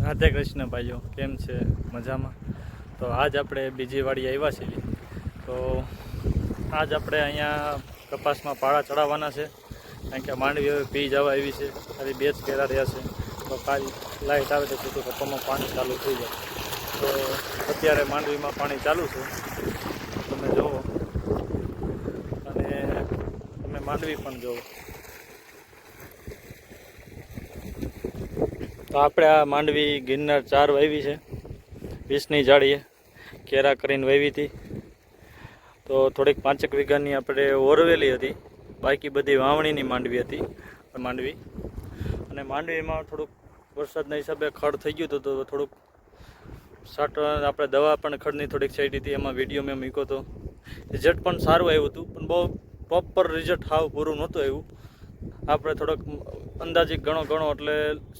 રાધે કૃષ્ણ ભાઈઓ, કેમ છે? મજામાં? તો આજ આપણે બીજી વાડી આવ્યા છીએ. તો આજ આપણે અહીંયા કપાસમાં પાળા ચડાવવાના છે, કારણ કે માંડવી હવે પી જવા આવી છે. ખાલી 2 જ કેરા રહ્યા છે. તો કાલ લાઇટ આવે તો સીધું કપામાં પાણી ચાલુ થઈ જાય. તો અત્યારે માંડવીમાં પાણી ચાલુ છે, તમે જુઓ, અને તમે માંડવી પણ જુઓ. તો આપણે આ માંડવી ગિરનાર 4 વાવી છે, 20ની જાળીએ કેરા કરીને વાવી હતી. તો થોડીક 5 વીઘાની આપણે ઓરવેલી હતી, બાકી બધી વાવણીની માંડવી હતી માંડવી. અને માંડવીમાં થોડુંક વરસાદના હિસાબે ખડ થઈ ગયું હતું, તો થોડુંક આપણે દવા પણ ખડની થોડીક છાંટી હતી. એમાં વિડીયો મેં મૂક્યો હતો. રિઝલ્ટ પણ સારું આવ્યું હતું, પણ બહુ પ્રોપર રિઝલ્ટ સાવ પૂરું નહોતું આવ્યું. આપણે થોડોક અંદાજિત ઘણો એટલે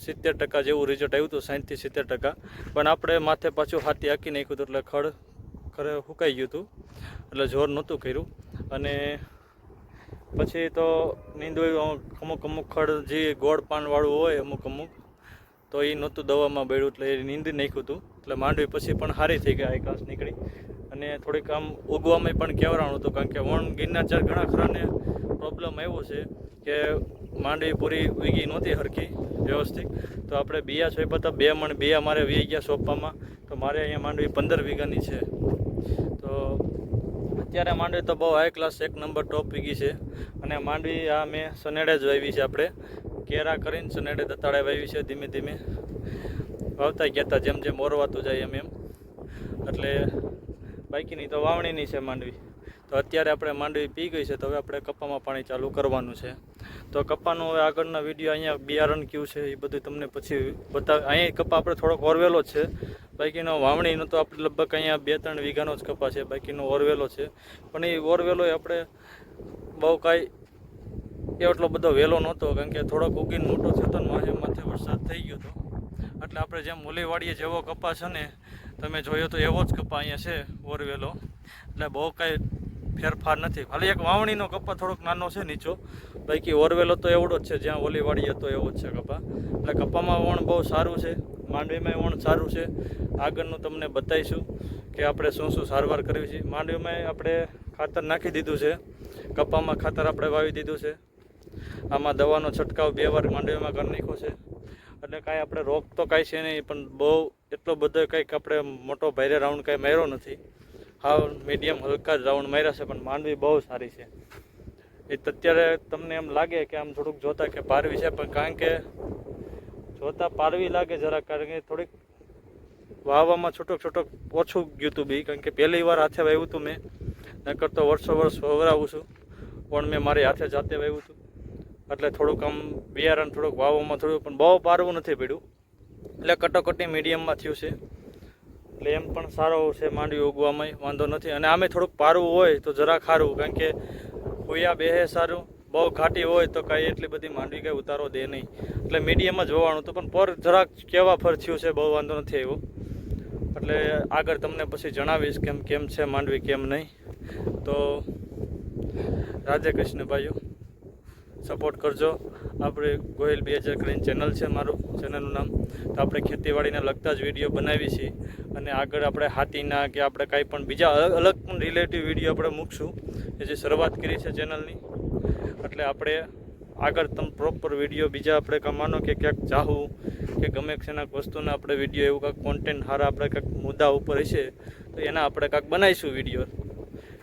70% જેવું રિઝલ્ટ આવ્યું હતું, 60 થી 70%. પણ આપણે માથે પાછું હાથી હાકી નાખ્યું હતું, એટલે ખડ ખરે સુકાઈ ગયું હતું, એટલે જોર નહોતું કર્યું. અને પછી તો નીંદોયું અમુક ખડ જે ગોળ પાનવાળું હોય અમુક તો એ નહોતું દવામાં બેડ્યું, એટલે એ નીંદી નાખ્યું હતું. એટલે માંડવી પછી પણ સારી થઈ ગઈ, આકાશ નીકળી. અને થોડીક આમ ઉગવામાં પણ કેવરાણું હતું, કારણ કે વણ ગિરનાર 4 ઘણા ખરાને પ્રોબ્લેમ આવ્યો છે કે માંડવી પૂરી વીગી નહોતી હરખી વ્યવસ્થિત. તો આપણે બિયા સોંપ્યા હતા, 2 મણ બિયા મારે વી ગયા સોંપવામાં. તો મારે અહીંયા માંડવી 15 વીઘાની છે. તો અત્યારે માંડવી તો બહુ હાઈ ક્લાસ 1 નંબર ટોપ વીગી છે. અને માંડવી આ મેં સનેડે જ વાવી છે. આપણે કેરા કરીને સનેડે દતાળે વાવી છે. ધીમે ધીમે વાવતા ગયા હતા, જેમ જેમ ઓરવાતું જાય એમ. એટલે બાકીની તો વાવણીની છે માંડવી. તો અત્યારે આપણે માંડવી પી ગઈ છે, તો હવે આપણે કપામાં પાણી ચાલુ કરવાનું છે. તો કપાનું હવે આગળના વિડીયો અહીંયા બિયારણ કયું છે એ બધું તમને પછી બતાવે. અહીંયા કપા આપણે થોડોક ઓરવેલો જ છે, બાકીનો વાવણીનો તો આપણે લગભગ અહીંયા 2-3 વીઘાનો જ કપા છે, બાકીનો ઓરવેલો છે. પણ એ ઓરવેલો આપણે બહુ કાંઈ એટલો બધો વહેલો નહોતો, કારણ કે થોડોક ઉગીને મોટો થયો હતો ને માથે વરસાદ થઈ ગયો હતો. એટલે આપણે જેમ ઓલીવાડીએ જેવો કપા છે ને, તમે જોયો તો એવો જ કપા અહીંયા છે ઓરવેલો. એટલે બહુ કાંઈ ફેરફાર નથી, ખાલી એક વાવણીનો કપા થોડોક નાનો છે નીચો, બાકી ઓરવેલો તો એવડો જ છે જ્યાં ઓલીવાડી હતો એવો જ છે કપા. એટલે કપામાં વણ બહુ સારું છે, માંડવીમાં વણ સારું છે. આગળનું તમને બતાવીશું કે આપણે શું સારવાર કરવી છે. માંડવીમાં આપણે ખાતર નાખી દીધું છે, કપામાં ખાતર આપણે વાવી દીધું છે. આમાં દવાનો છંટકાવ 2 વાર માંડવીમાં કરી નાખ્યો છે. એટલે કાંઈ આપણે રોગ તો કાંઈ છે નહીં, પણ બહુ એટલો બધો કંઈક આપણે મોટો ભારે રાઉન્ડ કાંઈ માર્યો નથી. હાવ મીડિયમ હલકા જ રાઉન્ડ માર્યા છે, પણ માંડવી બહુ સારી છે. એ અત્યારે તમને એમ લાગે કે આમ થોડુંક જોતા કે પારવી છે, પણ કારણ કે જોતા પારવી લાગે જરાક, કારણ કે થોડીક વાવવામાં છૂટક ઓછું ગયું હતું બી, કારણ કે પહેલી વાર હાથે વાવ્યું હતું મેં. નકર તો વર્ષ વવરાવું છું, પણ મેં મારી હાથે જાતે વાવ્યું હતું. એટલે થોડુંક આમ બિયારણ થોડુંક વાવવામાં થોડું, પણ બહુ પારવું નથી પડ્યું. એટલે કટોકટી મીડિયમમાં થયું છે. એટલે એમ પણ સારો છે માંડવી ઉગવામાં, વાંધો નથી. અને આમે થોડુંક પારવું હોય તો જરાક સારું, કારણ કે ખોયા બેહે સારું. બહુ ઘાટી હોય તો કાંઈ એટલી બધી માંડવી કાંઈ ઉતારો દે નહીં. એટલે મીડિયમ જ હોવાનું હતું, પણ પર જરાક કેવા ફર થયું છે, બહુ વાંધો નથી આવ્યો. એટલે આગળ તમને પછી જણાવીશ કેમ છે માંડવી કેમ નહીં. તો રાધે કૃષ્ણ ભાઈઓ, સપોર્ટ કરજો. આપણે ગોહિલ 2000 કરીને ચેનલ છે મારું, ચેનલનું નામ. તો આપણે ખેતીવાડીને લગતા જ વિડીયો બનાવી છીએ, અને આગળ આપણે હાથીના કે આપણે કાંઈ પણ બીજા અલગ પણ રિલેટિવ વિડીયો આપણે મૂકશું, એ જે શરૂઆત કરી છે ચેનલની. એટલે આપણે આગળ તમે પ્રોપર વિડીયો બીજા આપણે કમાનો કે ક્યાંક ચાહું કે ગમે તેના વસ્તુના આપણે વિડીયો એવું કાંઈક કોન્ટેન્ટ સારા આપણે કાંઈક મુદ્દા ઉપર હશે તો એના આપણે કાંઈક બનાવીશું વિડીયો.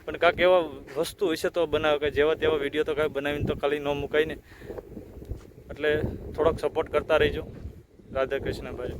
પણ કાંઈક એવા વસ્તુ હશે તો બનાવે, કે જેવા તેવા વિડીયો તો કાંઈ બનાવીને તો ખાલી ન મુકાય ને. એટલે થોડોક સપોર્ટ કરતા રહીજો. રાધે કૃષ્ણ ભાઈ.